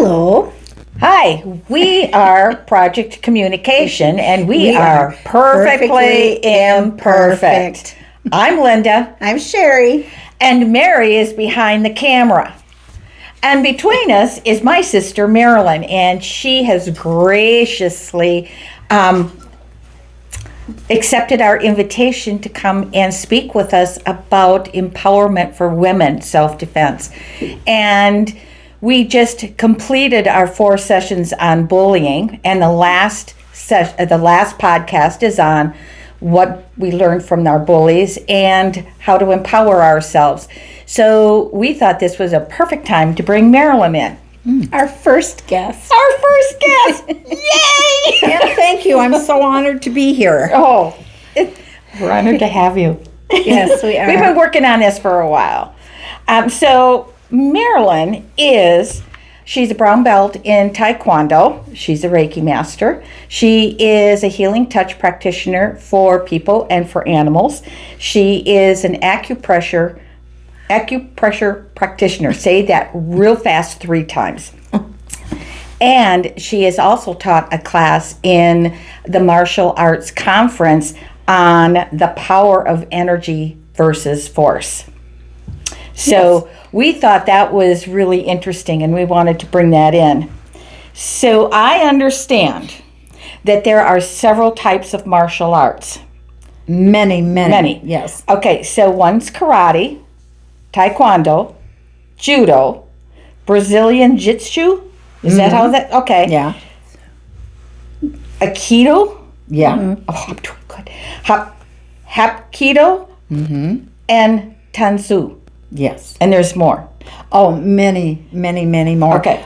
Hello. Hi, we are Project Communication, and we are perfectly imperfect. I'm Linda, I'm Sherry. and Mary is behind the camera. And between us is my sister Marilyn, and she has graciously accepted our invitation to come and speak with us about empowerment for women, self-defense. And we just completed our 4 sessions on bullying, and the last podcast is on what we learned from our bullies and how to empower ourselves. So we thought this was a perfect time to bring Marilyn in. Our first guest. Our first guest! Yay! And thank you. I'm so honored to be here. Oh, we're honored to have you. Yes, we are. We've been working on this for a while. So Marilyn she's a brown belt in Taekwondo. She's a Reiki master. She is a healing touch practitioner for people and for animals. She is an acupressure practitioner. Say that real fast 3 times. And she has also taught a class in the martial arts conference on the power of energy versus force. So we thought that was really interesting, and we wanted to bring that in. So I understand that there are several types of martial arts. Many. Yes. Okay, so one's karate, taekwondo, judo, Brazilian jiu-jitsu. Is that how that? Okay. Yeah. Aikido. Yeah. Oh, I'm doing good. Hapkido and tanzu. Yes. And there's more. Oh, many more. Okay.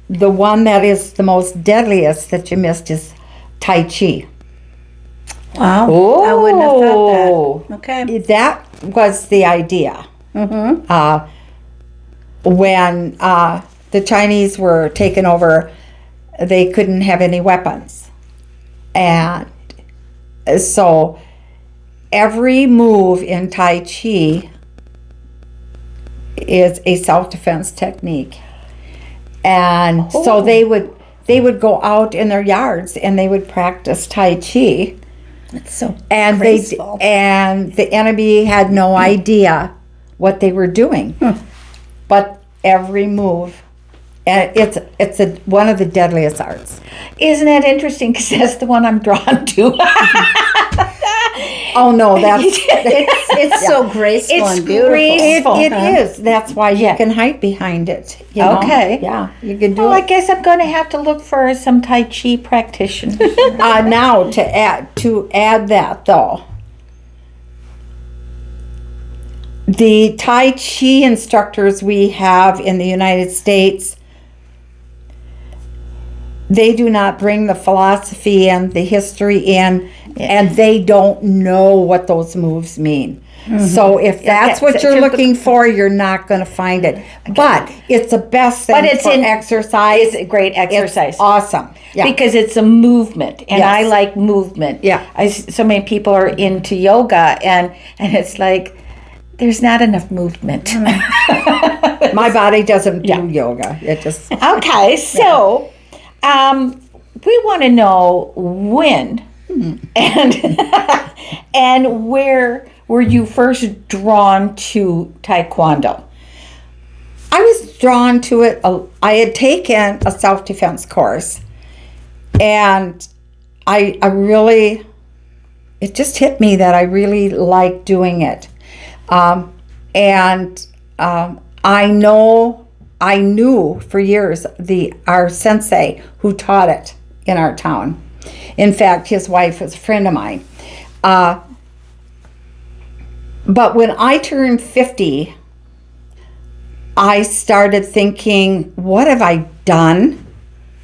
The one that is the most deadliest that you missed is Tai Chi. Wow. Oh. I wouldn't have thought that. Okay. That was the idea. When the Chinese were taken over, they couldn't have any weapons. And so every move in Tai Chi is a self-defense technique. And so they would go out in their yards and they would practice Tai Chi. That's so and graceful. And the enemy had no idea what they were doing. But every move, and it's one of the deadliest arts. Isn't that interesting? Because that's the one I'm drawn to. Oh no, it's so graceful It's and beautiful. graceful. It is. That's why you can hide behind it. You know? Okay. Yeah, you can do Well, I it. guess I'm going to have to look for some Tai Chi practitioners. Now to add that though, the Tai Chi instructors we have in the United States, they do not bring the philosophy and the history in, and they don't know what those moves mean. So if that's what you're looking for, you're not going to find it. But it's the best thing for exercise. It's a great exercise. It's awesome. Yeah. Because it's a movement, and Yes. I like movement. Yeah. So many people are into yoga, and it's like, there's not enough movement. My body doesn't do yoga. It just... Okay, so we want to know when and where were you first drawn to Taekwondo? I was drawn to it. I had taken a self-defense course, and I really, it just hit me that I really liked doing it. I knew for years our sensei who taught it in our town. In fact, his wife was a friend of mine. But when I turned 50, I started thinking, what have I done?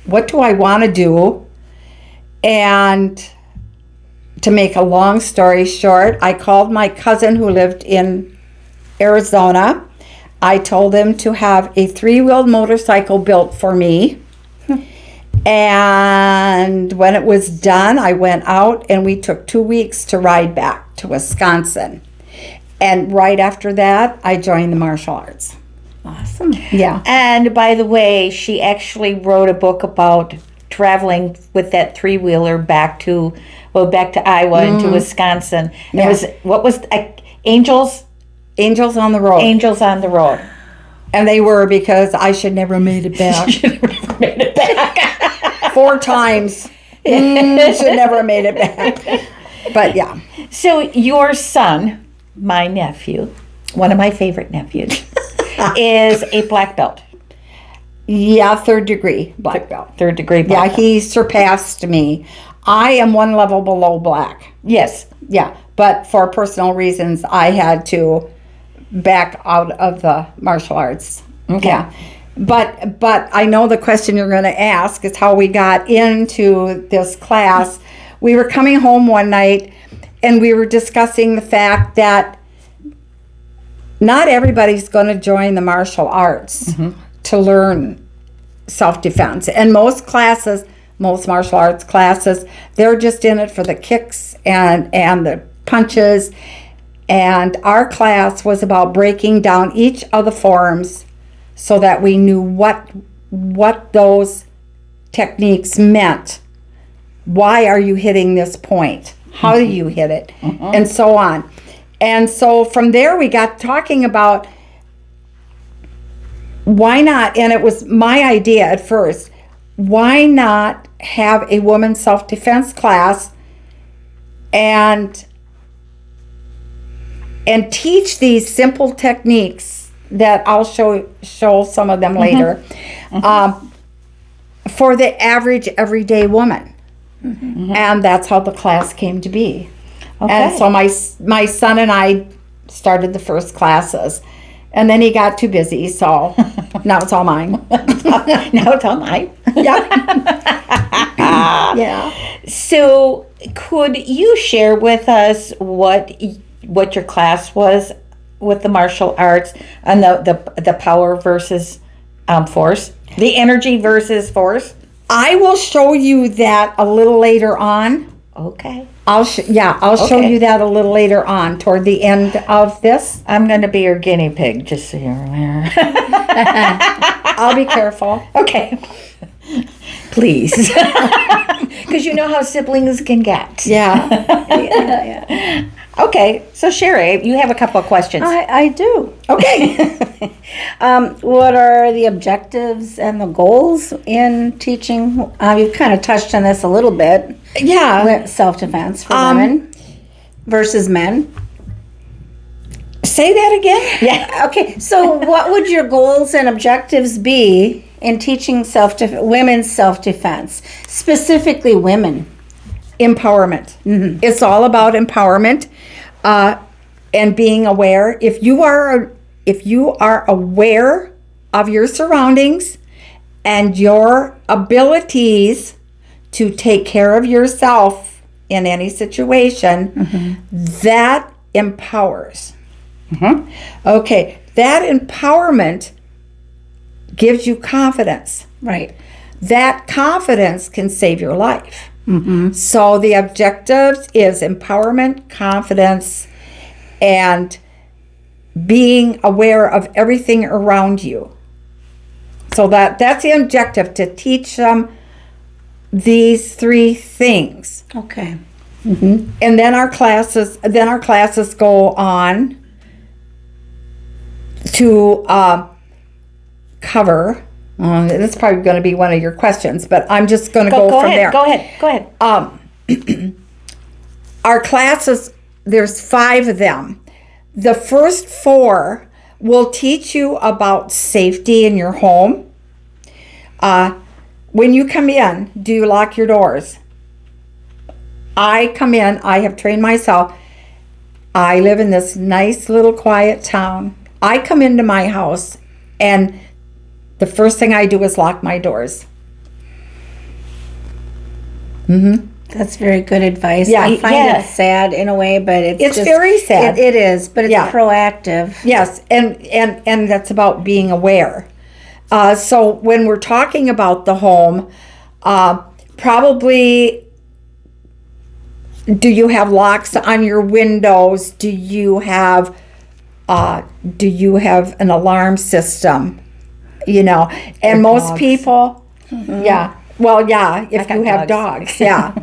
What do I want to do? And to make a long story short, I called my cousin who lived in Arizona. I told him to have a 3-wheeled motorcycle built for me. And when it was done, I went out and we took 2 weeks to ride back to Wisconsin. And right after that, I joined the martial arts. Awesome. Yeah. And by the way, she actually wrote a book about traveling with that three-wheeler back to Iowa and to Wisconsin. Yeah. It was, what was, Angels? Angels on the road. Angels on the Road. And they were, because I should never made it back. Made it back. 4 times. Should never have made it back. But yeah. So your son, my nephew, one of my favorite nephews, is a black belt. Yeah, 3rd degree black belt. 3rd degree Yeah, black belt. he surpassed me. I am 1 level below black. Yes. Yeah, but for personal reasons, I had to back out of the martial arts. Okay. Yeah. But I know the question you're going to ask is how we got into this class. We were coming home one night and we were discussing the fact that not everybody's going to join the martial arts to learn self-defense. And most martial arts classes, they're just in it for the kicks and the punches. And our class was about breaking down each of the forms so that we knew what those techniques meant. Why are you hitting this point? How do you hit it? And so on. And so from there we got talking about why not, and it was my idea at first, why not have a women's self-defense class and teach these simple techniques that I'll show some of them later, for the average everyday woman. And that's how the class came to be. Okay. And so my son and I started the first classes, and then he got too busy, so now it's all mine. Now it's all mine. Yeah. Yeah. So could you share with us what your class was with the martial arts and the power versus force, the energy versus force? I will show you that a little later on. Okay. I'll show Okay. you that a little later on toward the end of this. I'm going to be your guinea pig, just so you're aware. I'll be careful. Okay. Please. Because you know how siblings can get. Yeah. Okay, so Sherry, you have a couple of questions. I do. Okay. What are the objectives and the goals in teaching? You've kind of touched on this a little bit. Yeah. Self-defense for women versus men. Say that again. Yeah. Okay, so what would your goals and objectives be in teaching women's self-defense, specifically women? Empowerment. It's all about empowerment, and being aware. If you are aware of your surroundings and your abilities to take care of yourself in any situation, that empowers. Okay, that empowerment gives you confidence. Right. That confidence can save your life. So the objectives is empowerment, confidence, and being aware of everything around you. So that's the objective, to teach them these 3 things. Okay. And then our classes go on to cover. This is probably going to be one of your questions, but I'm just going to go from there. Go ahead. Our classes, there's 5 of them. The first 4 will teach you about safety in your home. When you come in, do you lock your doors? I come in, I have trained myself. I live in this nice little quiet town. I come into my house and the first thing I do is lock my doors. That's very good advice. Yeah, I find yeah. it sad in a way, but it's It's just, very sad. It is, but it's Yeah. proactive. Yes, and that's about being aware. So when we're talking about the home, probably, do you have locks on your windows? Do you have Do you have an alarm system? You know, and most dogs. people, yeah. Well, yeah, if got you have dogs. dogs, yeah.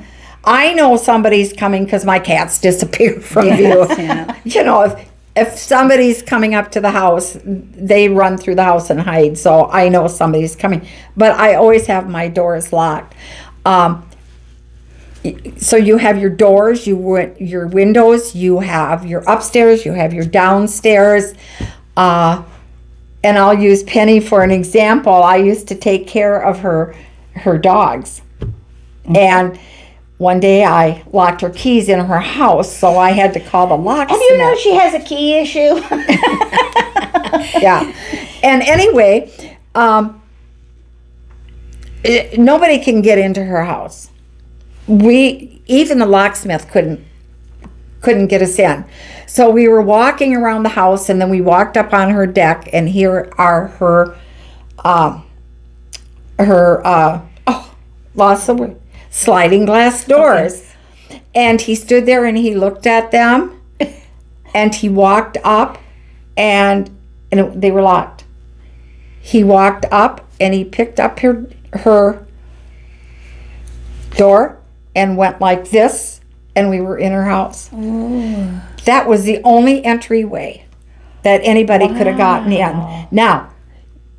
I know somebody's coming because my cats disappear from view. yeah. You know, if somebody's coming up to the house, they run through the house and hide. So I know somebody's coming. But I always have my doors locked. So you have your doors, your windows, you have your upstairs, you have your downstairs. And I'll use Penny for an example. I used to take care of her dogs. And one day I locked her keys in her house, so I had to call the locksmith. And you know she has a key issue. Yeah. And anyway, nobody can get into her house. Even the locksmith couldn't get us in. So we were walking around the house, and then we walked up on her deck, and here are her sliding glass doors. Okay. And he stood there and he looked at them, and he walked up, and they were locked. He walked up and he picked up her door and went like this, and we were in her house. Ooh. That was the only entryway that anybody could have gotten in. Now,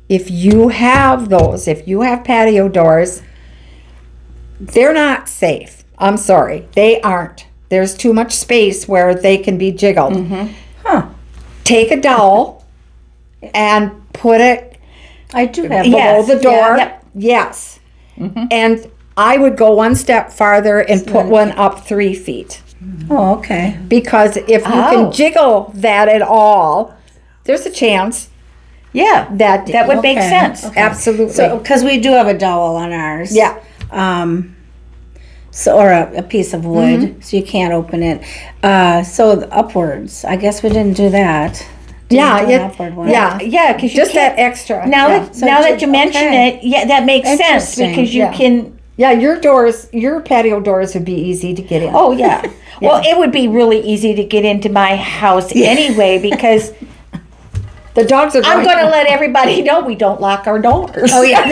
if you have patio doors, they're not safe. I'm sorry, they aren't. There's too much space where they can be jiggled. Mm-hmm. Huh. Take a dowel and put it I do have below the door. Yeah, yep. Yes. Mm-hmm. And I would go one step farther and put one up 3 feet. Oh, okay. Because if you can jiggle that at all, there's a chance. Yeah, that would make Okay. sense. Okay. Absolutely. So, because we do have a dowel on ours. Yeah. Or a piece of wood, so you can't open it. So upwards. I guess we didn't do that. Yeah, Didn't do an upward one. Yeah, because Just that extra. Now Yeah. that you mention it, yeah, that makes sense Interesting. because you Yeah. can. Yeah, your patio doors would be easy to get in. Oh yeah. Well, it would be really easy to get into my house anyway because the dogs are. I'm going to let everybody know we don't lock our doors. Oh yeah,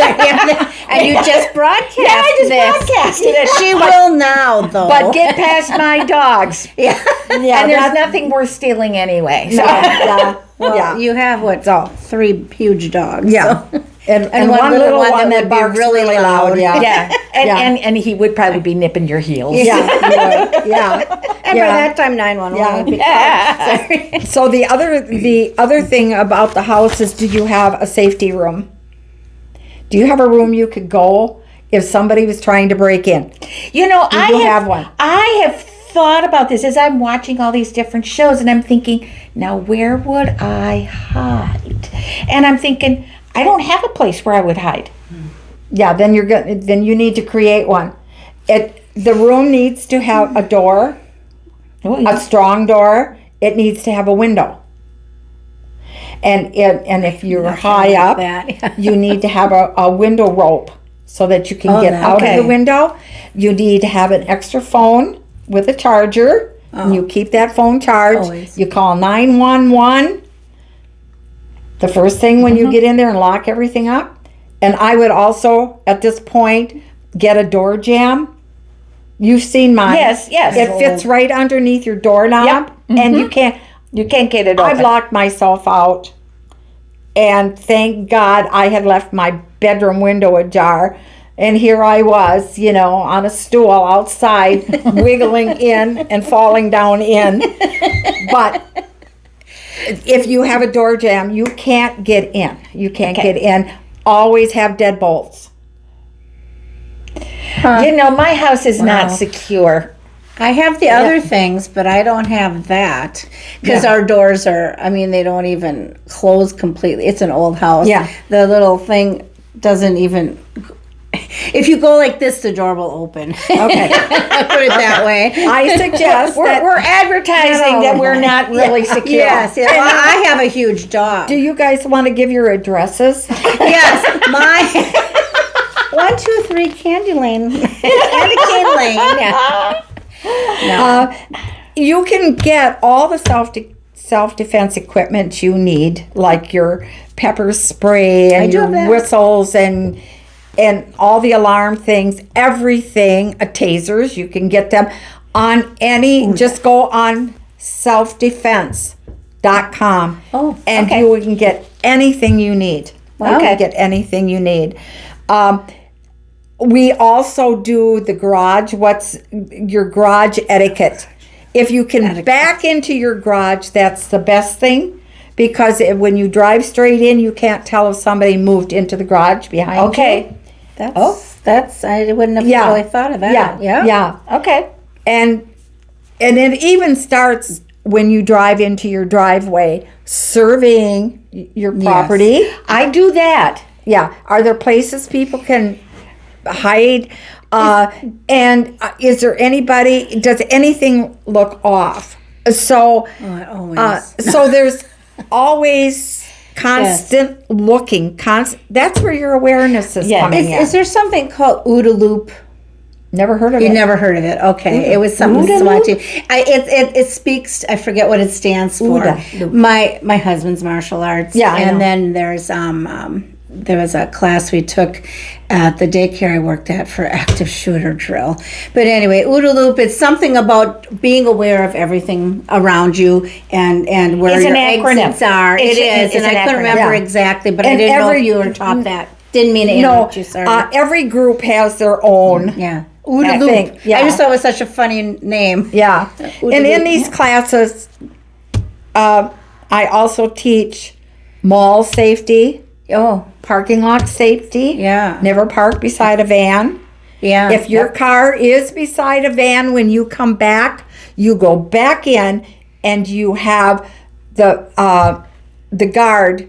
and you just broadcast Yeah, I just this. broadcasted it. She will now, though. But get past my dogs. yeah, Yeah, And there's nothing worth stealing anyway. So. Yeah. well, Yeah. you have what? 3 huge dogs. Yeah. so. And one little one that would be barks really loud. Yeah. Yeah. And, Yeah. and he would probably be nipping your heels. Yeah. Yeah. And by that time, 911 would be Yeah. So the other thing about the house is, do you have a safety room? Do you have a room you could go if somebody was trying to break in? You know, Do you have one? I have thought about this as I'm watching all these different shows, and I'm thinking, now where would I hide? And I'm thinking, I don't have a place where I would hide. Yeah, then you need to create one. The room needs to have a door, a strong door. It needs to have a window. And if you're high like up, that. you need to have a window rope so that you can get out of the window. You need to have an extra phone with a charger. And you keep that phone charged. Always. You call 911 the first thing when you get in there and lock everything up. And I would also, at this point, get a door jamb. You've seen mine. Yes. It fits right underneath your doorknob, and you can't get it open. I've locked myself out, and thank God I had left my bedroom window ajar, and here I was, on a stool outside, wiggling in and falling down in. But if you have a door jamb, you can't get in. You can't get in. Always have deadbolts. You know, my house is not secure. I have the other things, but I don't have that because our doors they don't even close completely. It's an old house. Yeah. The little thing doesn't even. If you go like this, the door will open. Okay. Put it that way. I suggest that. We're advertising that we're not really secure. Yes. Well, I have a huge dog. Do you guys want to give your addresses? Yes. My 123 Candy Lane. Candy Cane Lane. Yeah. No. You can get all the self-defense equipment you need, like your pepper spray and do your have that. whistles and all the alarm things, everything, tasers, you can get them on any, just go on selfdefense.com Oh, and okay. you can get anything you need. You Okay. can get anything you need. We also do the garage. What's your garage etiquette? If you can back into your garage, that's the best thing, because when you drive straight in, you can't tell if somebody moved into the garage behind you. Okay. That's I wouldn't have Yeah. really thought of that. Yeah. Okay. And it even starts when you drive into your driveway, surveying your property. I do that. Yeah. Are there places people can hide? And is there anybody, does anything look off? So, Always. so there's always constant looking. That's where your awareness is Yes. coming in. Is there something called OODA loop? Never heard of You it. never heard of it? Okay, it was something OODA SWAT team. It speaks. I forget what it stands for. OODA. My husband's martial arts. Yeah, I know. and then there was a class we took at the daycare I worked at for active shooter drill. But anyway, OODA loop. It's something about being aware of everything around you and where It's your an acronym. exits are. It's and an I couldn't acronym. remember Yeah. exactly, but I And didn't know every- if you were taught that. Didn't mean to No, interrupt you. Sorry. every group has their own. Yeah. OODA I loop. think, yeah. I just thought it was such a funny name. Yeah. OODA And in loop, these classes, I also teach mall safety, Oh, parking lot safety. Yeah. Never park beside a van. yeah. If your car is beside a van, when you come back, you go back in and you have the guard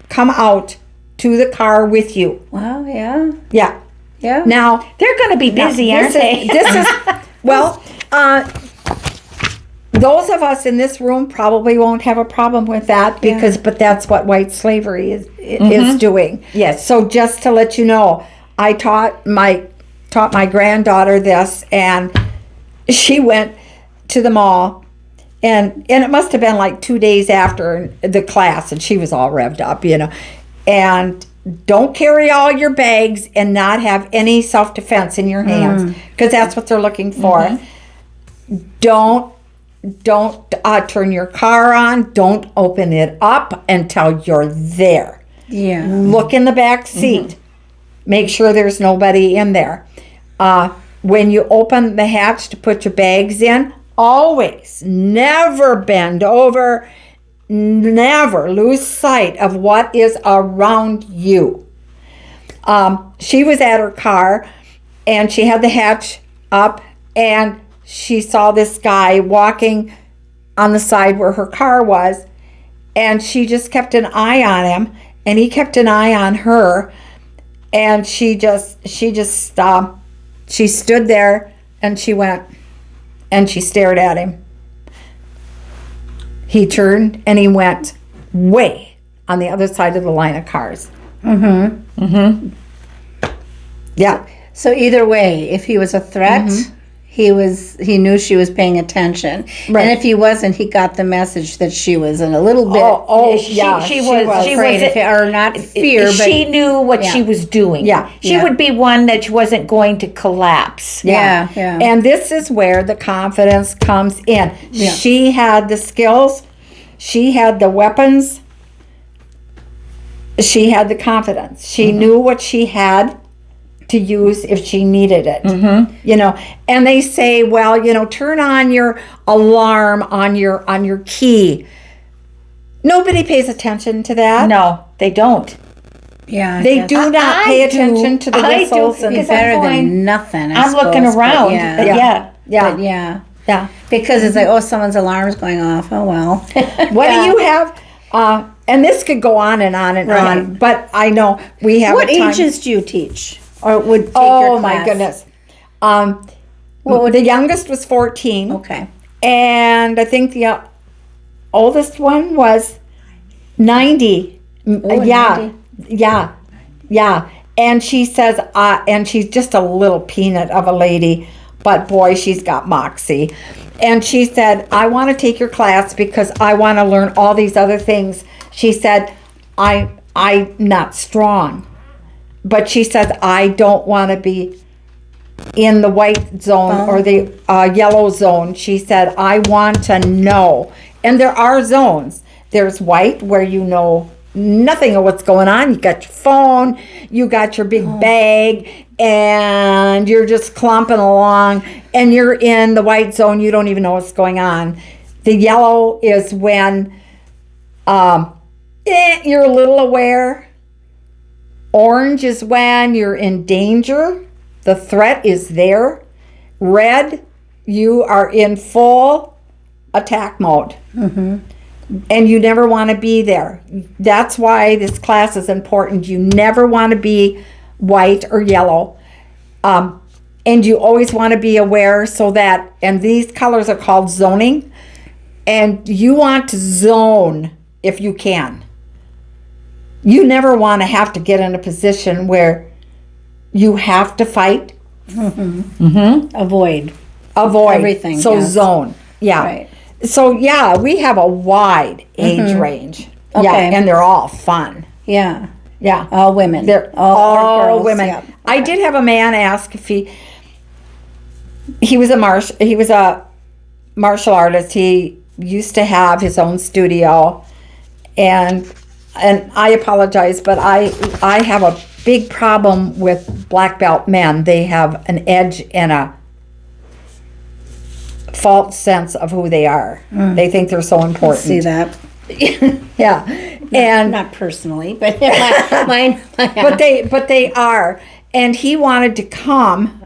come out to the car with you. Wow, yeah. Yeah. Yeah. Now, They're going to be busy, aren't they? this is well, those of us in this room probably won't have a problem with that but that's what white slavery is doing. Yes. So just to let you know, I taught my granddaughter this, and she went to the mall, and it must have been like 2 days after the class, and she was all revved up, and don't carry all your bags and not have any self-defense in your hands, because that's what they're looking for. Don't turn your car on. Don't open it up until you're there. Yeah. Look in the back seat. Make sure there's nobody in there. When you open the hatch to put your bags in, always, never bend over, never lose sight of what is around you. She was at her car, and she had the hatch up, and she saw this guy walking on the side where her car was, and she just kept an eye on him, and he kept an eye on her, and she stood there, and she went, and she stared at him. He turned, and he went way on the other side of the line of cars. Yeah. So either way, if he was a threat, he knew she was paying attention. Right. And if he wasn't, he got the message that she was in a little bit She was afraid of it, or not fear, but she knew what she was doing. Yeah. She would be one that wasn't going to collapse. yeah. And this is where the confidence comes in. Yeah. She had the skills, she had the weapons, she had the confidence. She knew what she had to use if she needed it. And they say, well, turn on your alarm on your key. Nobody pays attention to that. No, they don't. Yeah. I They guess. do not I pay do. attention to the I do, whistles and because Better I'm than going- nothing. I I'm looking suppose, but around. Yeah. Yeah. But yeah. yeah. Because it's like, oh, someone's alarm's going off. Oh well. What do you have? And this could go on and on and Right. on, but I know we have What a time. ages do you teach, or would take Oh your my class? goodness. The youngest was 14. Okay. And I think the oldest one was 90. Yeah. 90. Yeah. And she says, and she's just a little peanut of a lady, but boy, she's got moxie. And she said, I want to take your class because I want to learn all these other things. She said, I'm not strong. But she says, I don't want to be in the white zone or the yellow zone. She said, I want to know. And there are zones. There's white where you know nothing of what's going on. You got your phone, you got your big bag, and you're just clumping along, and you're in the white zone. You don't even know what's going on. The yellow is when you're a little aware. Orange is when you're in danger. The threat is there. Red, you are in full attack mode. And you never want to be there. That's why this class is important. You never want to be white or yellow. And you always want to be aware so that, and these colors are called zoning, and you want to zone if you can. You never want to have to get in a position where you have to fight. Avoid everything. So yes. zone. Yeah. Right. So yeah, we have a wide age range. Okay. Yeah, and they're all fun. Yeah. Yeah. All women. They're all all girls, women. yeah. I did have a man ask if he was a martial artist. He used to have his own studio, and I apologize, but I have a big problem with black belt men. They have an edge and a false sense of who they are. They think they're so important. See that? Yeah. And Not personally, but mine. but they are. And he wanted to come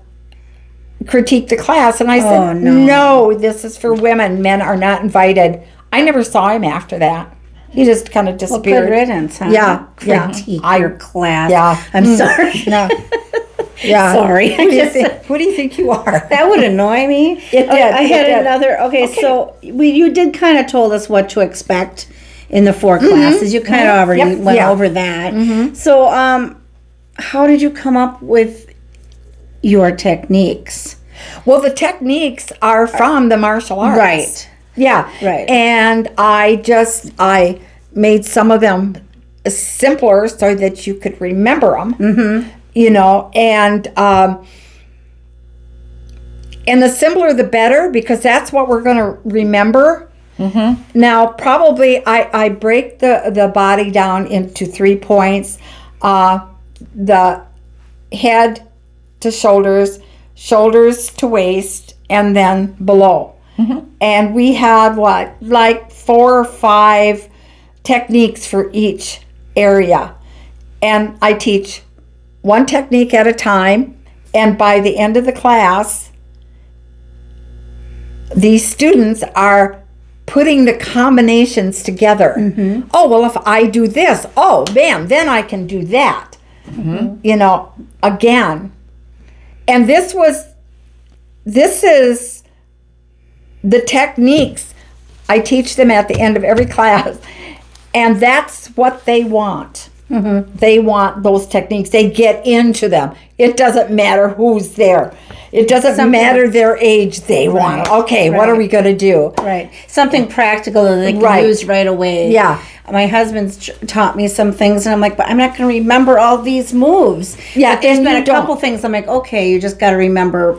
critique the class, and I said, Oh, no. no, this is for women. Men are not invited. I never saw him after that. He just kind of Well, disappeared. good riddance, huh? Yeah, yeah. Critique I- your class. Yeah. I'm sorry. No. Yeah. Sorry. Who do you think you are? That would annoy me. It did, I had it did. another. Okay, so you did kind of told us what to expect in the 4 classes. You kind of already Yep, went yeah. over that. So, how did you come up with your techniques? Well, the techniques are from the martial arts. Right. Yeah. Right. And I made some of them simpler so that you could remember them. Mm-hmm. You know, and the simpler the better, because that's what we're going to remember. Mm-hmm. Now, probably I break the body down into 3 points: the head to shoulders, shoulders to waist, and then below. Mm-hmm. And we have like 4 or 5 techniques for each area, and I teach 1 technique at a time. And by the end of the class, these students are putting the combinations together. Mm-hmm. Oh, well, if I do this, oh man, then I can do that. Mm-hmm. You know, again. And this is the techniques. I teach them at the end of every class, and that's what they want. Mm-hmm. They want those techniques. They get into them. It doesn't matter who's there. It doesn't matter their age. They want, okay, what are we going to do? Right. Something practical that they can use right away. Yeah. My husband's taught me some things, and I'm like, but I'm not going to remember all these moves. Yeah, But there's and been you a couple things I'm like, okay, you just got to remember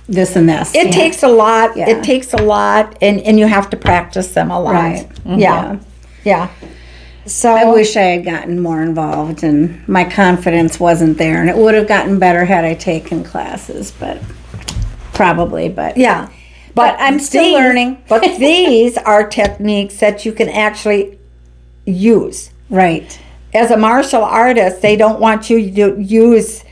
this and this. It takes a lot. Yeah. It takes a lot, and you have to practice them a lot. Right. Mm-hmm. Yeah. So I wish I had gotten more involved, and my confidence wasn't there, and it would have gotten better had I taken classes, but probably. But yeah. But I'm still learning. But these are techniques that you can actually use. Right. As a martial artist, they don't want you to use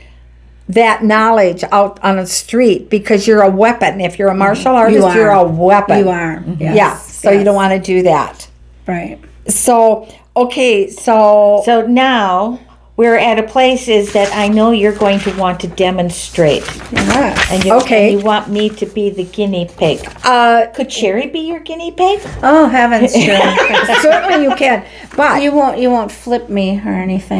that knowledge out on the street, because you're a weapon. If you're a martial artist, you're a weapon. You are. Yes. Yeah. So you don't want to do that. Right. So, okay, so So now we're at a place is that I know you're going to want to demonstrate. Yes. And Okay. you want me to be the guinea pig. Could Sherry be your guinea pig? Oh heavens, sure. Certainly you can. But You won't flip me or anything.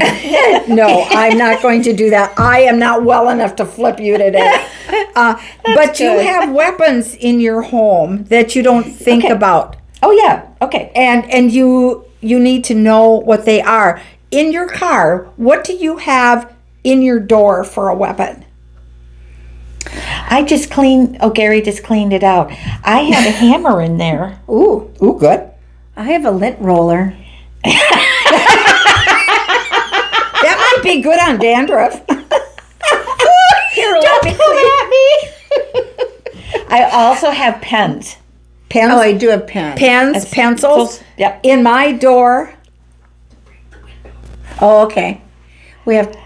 no, I'm not going to do that. I am not well enough to flip you today. But you good. have weapons in your home that you don't think Okay. about. Oh yeah. Okay. And you need to know what they are. In your car, what do you have in your door for a weapon? Gary just cleaned it out. I had a hammer in there. Ooh, Ooh, good. I have a lint roller. That might be good on dandruff. Here, let me I also have pens. Pens, Oh, I do have pens. pens, pencils. Yep. In my door. Oh, okay.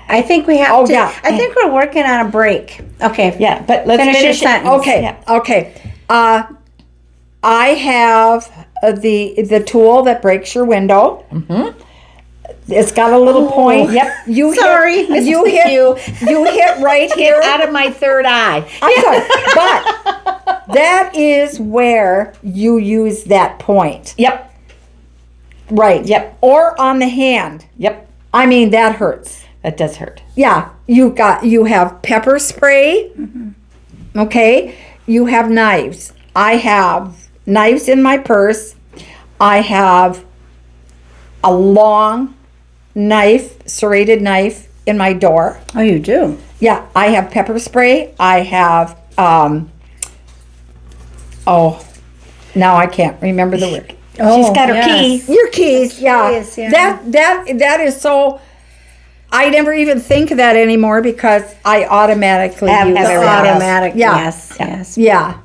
I think we have Oh, to. yeah. I think we're working on a break. Okay. Yeah, but let's Finish your finish it. sentence. Okay. Yeah. Okay. I have the tool that breaks your window. Mm-hmm. It's got a little point. Yep. You Sorry, Hit, you hit. You hit right here. Out of my third eye. I'm sorry, but that is where you use that point. Yep. Right. Yep. Or on the hand. Yep. I mean, that hurts. That does hurt. Yeah. You have pepper spray. Mm-hmm. Okay. You have knives. I have knives in my purse. I have a long knife, serrated knife in my door. Oh, you do. Yeah, I have pepper spray. I have now I can't remember the word. She's got her yes. key. Your keys, yeah. Keys, yeah. That is so. I never even think of that anymore because I automatically Have use everything that. else. Automatic. Yeah. Yes. Yes. Yeah.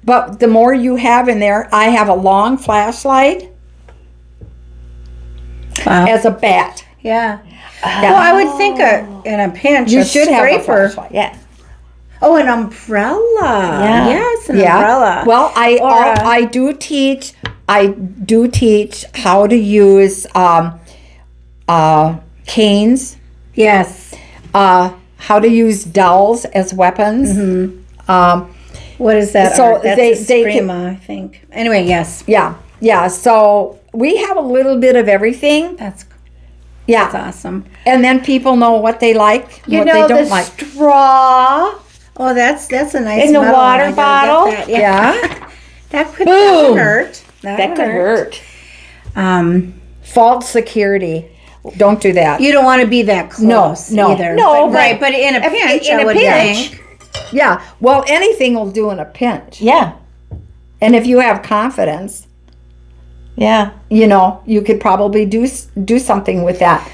But the more you have in there, I have a long flashlight Wow. as a bat. Yeah. Well, I would think in a pinch, You a should have a scraper. flashlight. Yeah. Oh, an umbrella. Yeah. Yes, an Yeah. umbrella. Well, Or a- I do teach how to use canes, Yes. how to use dowels as weapons. Mm-hmm. What is that? So art? That's they- a they can- screama, I think. Anyway, yes. Yeah. So we have a little bit of everything. That's Yeah, awesome. and then people know what they like, and You what know they don't the like. straw Oh, that's a nice in the medal. water I gotta get bottle. that. Yeah, That could Boom. hurt. That could hurt. false security. Don't do that. You don't want to be that close No, either. no, but, right. But in a if- pinch, in I a would pinch. think. Yeah. Well, anything will do in a pinch. Yeah. And if you have confidence, Yeah. you could probably do something with that.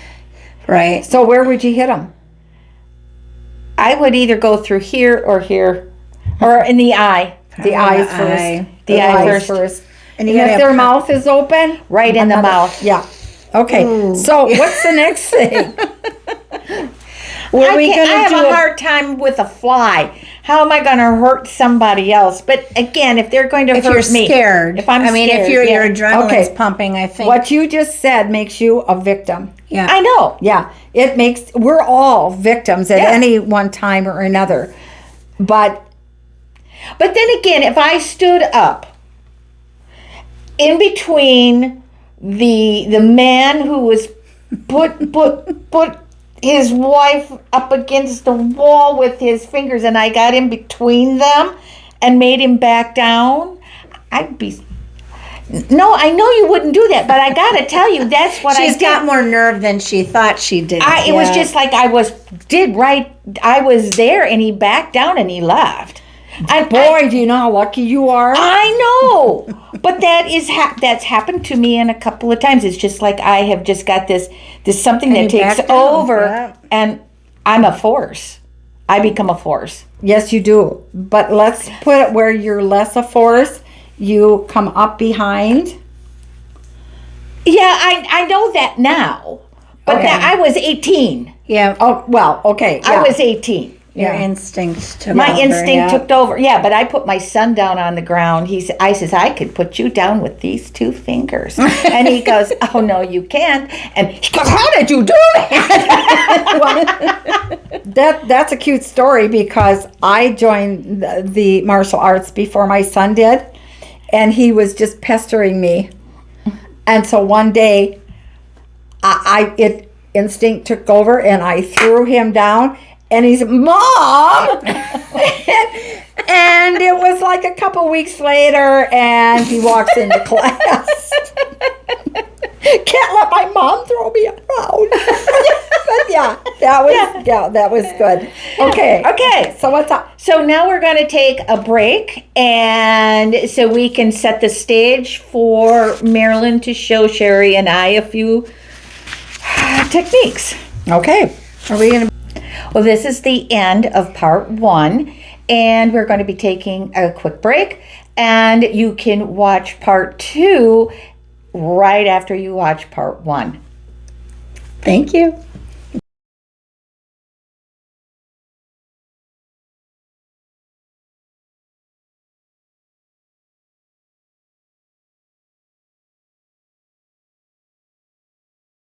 Right. So where would you hit them? I would either go through here or in the eye. The eyes eye. first. The eye eyes first. And you gotta if have their con- mouth is open, Right in the another- mouth. Yeah. Okay. So what's the next thing? Were we I going to have do a hard time with a fly. How am I going to hurt somebody else? But again, if they're going to if hurt you're me, scared? if I'm if scared, your yeah. adrenaline's Okay. pumping, I think. What you just said makes you a victim. Yeah. I know. Yeah. We're all victims at Yeah. any one time or another. But But then again, if I stood up in between the man who was put his wife up against the wall with his fingers, and I got in between them and made him back down, I'd be. No, I know you wouldn't do that, but I gotta tell you, that's what She's I did. got more nerve than she thought she did. It was just like I was there, and he backed down and he left. And boy, do you know how lucky you are? I know, but that's happened to me in a couple of times. It's just like I have just got this something that you takes back down, over, yeah. and I'm a force. I become a force. Yes, you do. But let's put it where you're less a force. You come up behind. Yeah, I know that now, but Okay. I was 18. Yeah. Oh, well, okay. I yeah. was 18. Your instinct took My over, instinct yeah. took over. Yeah, but I put my son down on the ground. I says, I could put you down with these 2 fingers. And he goes, oh, no, you can't. And he goes, how did you do that? That's a cute story because I joined the martial arts before my son did, and he was just pestering me. And so one day, instinct took over, and I threw him down, and he's, Mom! And it was like a couple weeks later, and he walks into class. Can't let my mom throw me around. But that was good. Okay. So what's up? So now we're going to take a break, and so we can set the stage for Marilyn to show Sherry and I a few techniques. Okay. Are we going to? Well, this is the end of part 1, and we're going to be taking a quick break, and you can watch part 2 right after you watch part 1. Thank you.